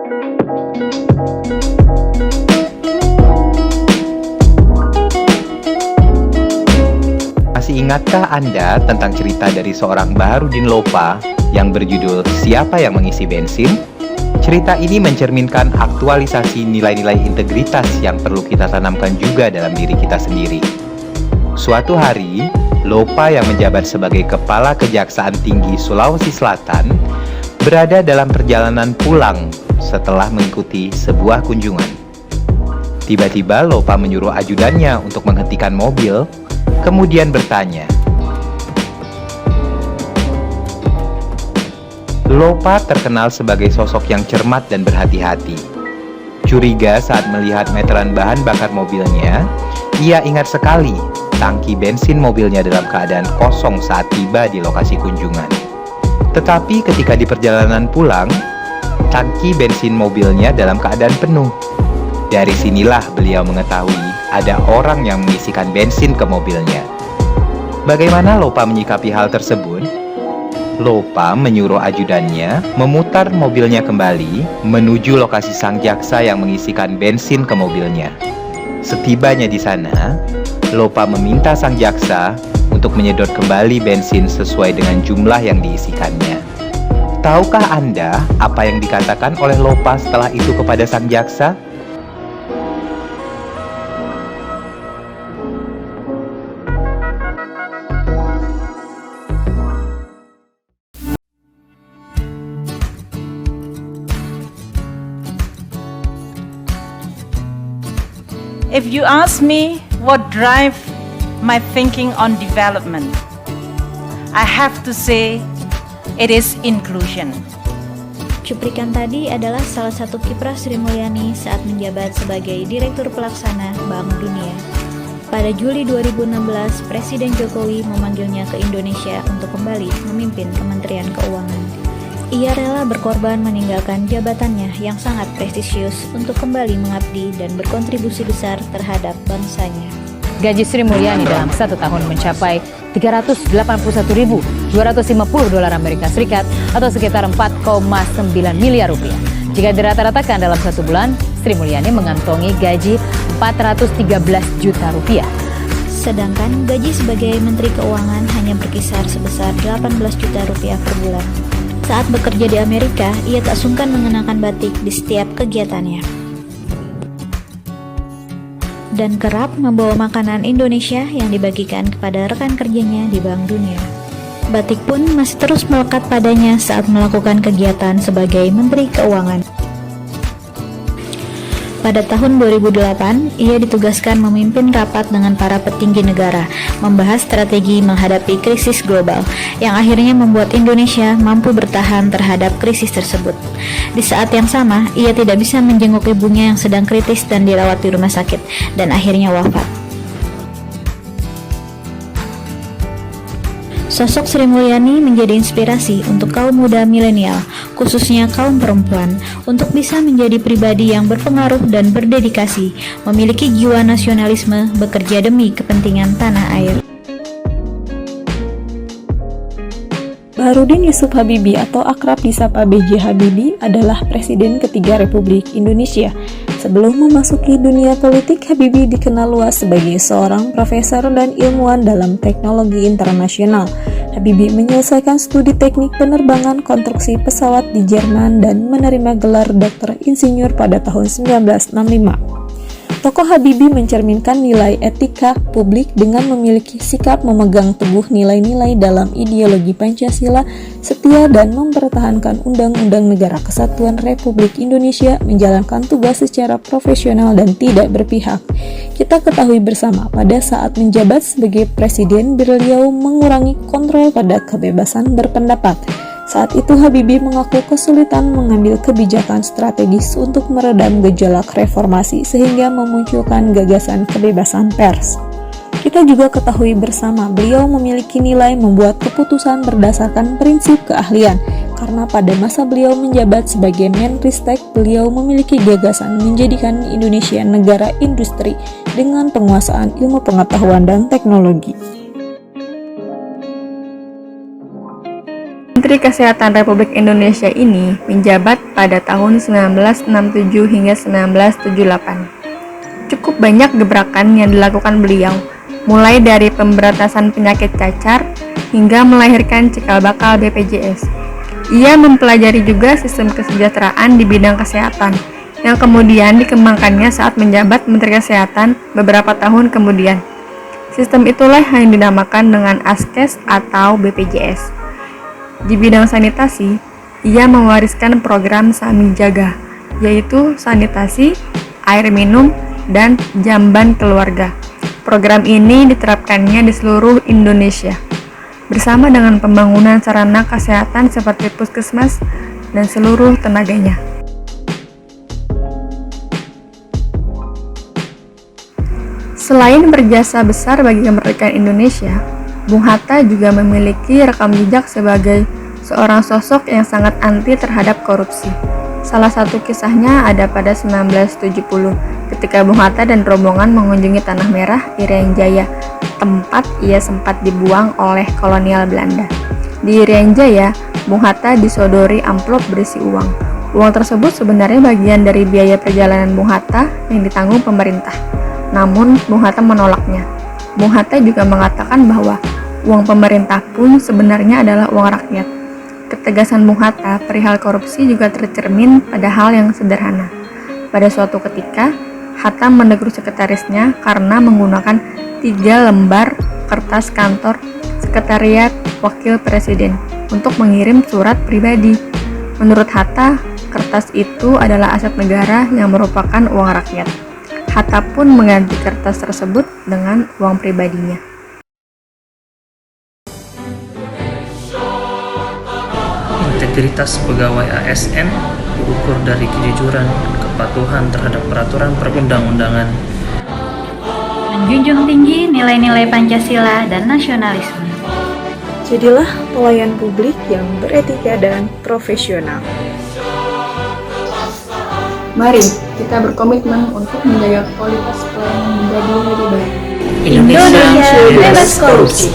Masih ingatkah Anda tentang cerita dari seorang Baharudin Lopa yang berjudul Siapa yang Mengisi Bensin? Cerita ini mencerminkan aktualisasi nilai-nilai integritas yang perlu kita tanamkan juga dalam diri kita sendiri. Suatu hari, Lopa yang menjabat sebagai Kepala Kejaksaan Tinggi Sulawesi Selatan berada dalam perjalanan pulang setelah mengikuti sebuah kunjungan. Tiba-tiba Lopa menyuruh ajudannya untuk menghentikan mobil, kemudian bertanya. Lopa terkenal sebagai sosok yang cermat dan berhati-hati. Curiga saat melihat meteran bahan bakar mobilnya, ia ingat sekali tangki bensin mobilnya dalam keadaan kosong saat tiba di lokasi kunjungan. Tetapi ketika di perjalanan pulang, tangki bensin mobilnya dalam keadaan penuh. Dari sinilah beliau mengetahui ada orang yang mengisikan bensin ke mobilnya. Bagaimana Lopa menyikapi hal tersebut? Lopa menyuruh ajudannya memutar mobilnya kembali menuju lokasi sang jaksa yang mengisikan bensin ke mobilnya. Setibanya di sana, Lopa meminta sang jaksa untuk menyedot kembali bensin sesuai dengan jumlah yang diisikannya. Tahukah Anda apa yang dikatakan oleh Lopa setelah itu kepada sang jaksa? If you ask me what drive my thinking on development, I have to say it is inclusion. Cuplikan tadi adalah salah satu kiprah Sri Mulyani saat menjabat sebagai Direktur Pelaksana Bank Dunia. Pada Juli 2016, Presiden Jokowi memanggilnya ke Indonesia untuk kembali memimpin Kementerian Keuangan. Ia rela berkorban meninggalkan jabatannya yang sangat prestisius untuk kembali mengabdi dan berkontribusi besar terhadap bangsanya. Gaji Sri Mulyani dalam 1 tahun mencapai $381.250 Amerika Serikat atau sekitar 4,9 miliar rupiah. Jika dirata-ratakan dalam 1 bulan, Sri Mulyani mengantongi gaji 413 juta rupiah. Sedangkan gaji sebagai Menteri Keuangan hanya berkisar sebesar 18 juta rupiah per bulan. Saat bekerja di Amerika, ia tak sungkan mengenakan batik di setiap kegiatannya. Dan kerap membawa makanan Indonesia yang dibagikan kepada rekan kerjanya di Bank Dunia. Batik pun masih terus melekat padanya saat melakukan kegiatan sebagai Menteri Keuangan. Pada tahun 2008, ia ditugaskan memimpin rapat dengan para petinggi negara, membahas strategi menghadapi krisis global, yang akhirnya membuat Indonesia mampu bertahan terhadap krisis tersebut. Di saat yang sama, ia tidak bisa menjenguk ibunya yang sedang kritis dan dirawat di rumah sakit, dan akhirnya wafat. Sosok Sri Mulyani menjadi inspirasi untuk kaum muda milenial, khususnya kaum perempuan, untuk bisa menjadi pribadi yang berpengaruh dan berdedikasi, memiliki jiwa nasionalisme, bekerja demi kepentingan tanah air. Baharudin Yusuf Habibie atau akrab disapa B.J. Habibie adalah Presiden ketiga Republik Indonesia. Sebelum memasuki dunia politik, Habibie dikenal luas sebagai seorang profesor dan ilmuwan dalam teknologi internasional. Habibie menyelesaikan studi teknik penerbangan konstruksi pesawat di Jerman dan menerima gelar Doktor Insinyur pada tahun 1965. Tokoh Habibie mencerminkan nilai etika publik dengan memiliki sikap memegang teguh nilai-nilai dalam ideologi Pancasila, setia dan mempertahankan Undang-Undang Negara Kesatuan Republik Indonesia, menjalankan tugas secara profesional dan tidak berpihak. Kita ketahui bersama pada saat menjabat sebagai presiden, beliau mengurangi kontrol pada kebebasan berpendapat. Saat itu Habibie mengaku kesulitan mengambil kebijakan strategis untuk meredam gejolak reformasi sehingga memunculkan gagasan kebebasan pers. Kita juga ketahui bersama beliau memiliki nilai membuat keputusan berdasarkan prinsip keahlian, karena pada masa beliau menjabat sebagai Menristek, beliau memiliki gagasan menjadikan Indonesia negara industri dengan penguasaan ilmu pengetahuan dan teknologi. Menteri Menteri Kesehatan Republik Indonesia ini menjabat pada tahun 1967 hingga 1978. Cukup banyak gebrakan yang dilakukan beliau, mulai dari pemberantasan penyakit cacar hingga melahirkan cikal bakal BPJS. Ia mempelajari juga sistem kesejahteraan di bidang kesehatan, yang kemudian dikembangkannya saat menjabat Menteri Kesehatan beberapa tahun kemudian. Sistem itulah yang dinamakan dengan ASKES atau BPJS. Di bidang sanitasi, ia mewariskan program Sami Jaga, yaitu sanitasi, air minum, dan jamban keluarga. Program ini diterapkannya di seluruh Indonesia, bersama dengan pembangunan sarana kesehatan seperti puskesmas dan seluruh tenaganya. Selain berjasa besar bagi kemerdekaan Indonesia, Bung Hatta juga memiliki rekam jejak sebagai seorang sosok yang sangat anti terhadap korupsi. Salah satu kisahnya ada pada 1970, ketika Bung Hatta dan rombongan mengunjungi Tanah Merah, Irian Jaya, tempat ia sempat dibuang oleh kolonial Belanda. Di Irian Jaya, Bung Hatta disodori amplop berisi uang. Uang tersebut sebenarnya bagian dari biaya perjalanan Bung Hatta yang ditanggung pemerintah. Namun, Bung Hatta menolaknya. Bung Hatta juga mengatakan bahwa uang pemerintah pun sebenarnya adalah uang rakyat. Ketegasan Bung Hatta perihal korupsi juga tercermin pada hal yang sederhana. Pada suatu ketika, Hatta menegur sekretarisnya karena menggunakan 3 lembar kertas kantor Sekretariat Wakil Presiden untuk mengirim surat pribadi. Menurut Hatta, kertas itu adalah aset negara yang merupakan uang rakyat. Hatta pun mengganti kertas tersebut dengan uang pribadinya. Integritas pegawai ASN diukur dari kejujuran, kepatuhan terhadap peraturan perundang-undangan, Menjunjung tinggi nilai-nilai Pancasila dan nasionalisme. Jadilah pelayan publik yang beretika dan profesional. Mari kita berkomitmen untuk menjaga kualitas pelayanan menjadi lebih baik. Indonesia bebas korupsi.